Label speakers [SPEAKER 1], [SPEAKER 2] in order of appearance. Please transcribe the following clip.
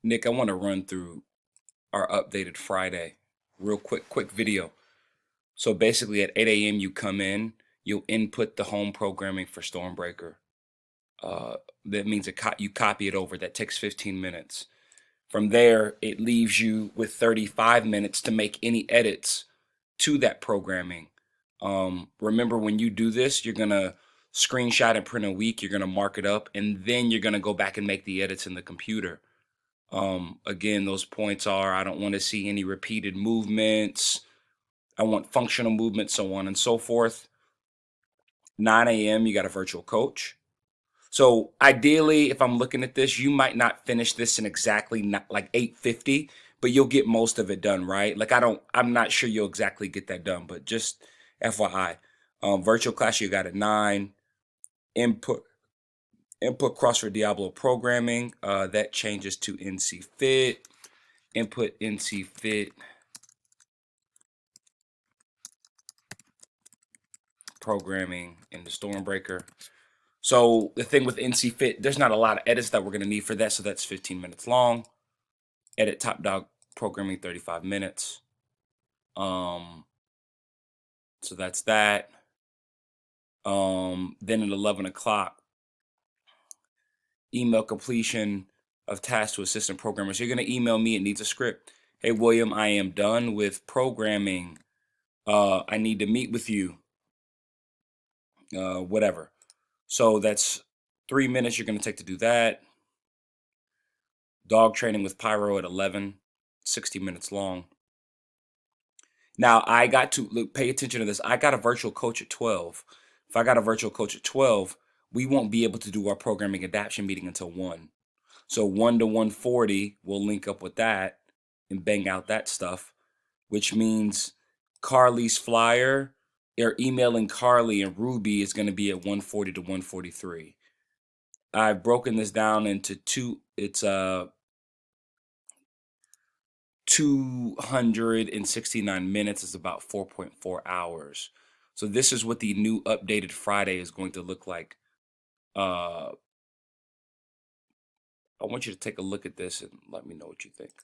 [SPEAKER 1] Nick, I want to run through our updated Friday. Real quick video. So basically at 8 a.m. you come in, you'll input the home programming for Stormbreaker. Uh, that means you copy it over. That takes 15 minutes. From there, it leaves you with 35 minutes to make any edits to that programming. Remember, when you do this, you're going to screenshot and print a week. You're going to mark it up, and then you're going to go back and make the edits in the computer. Again, those points are, I don't want to see any repeated movements. I want functional movement, so on and so forth. 9 a.m., you got a virtual coach. So ideally, if I'm looking at this, you might not finish this in exactly like 8:50, but you'll get most of it done, right? Like I'm not sure you'll exactly get that done, but just FYI. Virtual class you got at 9. Input CrossFit Diablo programming, that changes to NC Fit. Input NC Fit programming in the Stormbreaker. So the thing with NC Fit, there's not a lot of edits that we're going to need for that, so that's 15 minutes long. Edit Top Dog programming, 35 minutes. So that's that. Then at 11 o'clock, email completion of tasks to assistant programmers. So you're going to email me. It needs a script. Hey, William, I am done with programming. I need to meet with you. Whatever. So that's 3 minutes you're going to take to do that. Dog training with Pyro at 11, 60 minutes long. Now, I got to pay attention to this. I got a virtual coach at 12. If I got a virtual coach at 12, we won't be able to do our programming adaptation meeting until 1. So 1 to 1:40, we'll link up with that and bang out that stuff, which means Carly's flyer or emailing Carly and Ruby is going to be at 1:40 to 1:43. I've broken this down into two. It's 269 minutes. Is about 4.4 hours. So this is what the new updated Friday is going to look like. I want you to take a look at this and let me know what you think.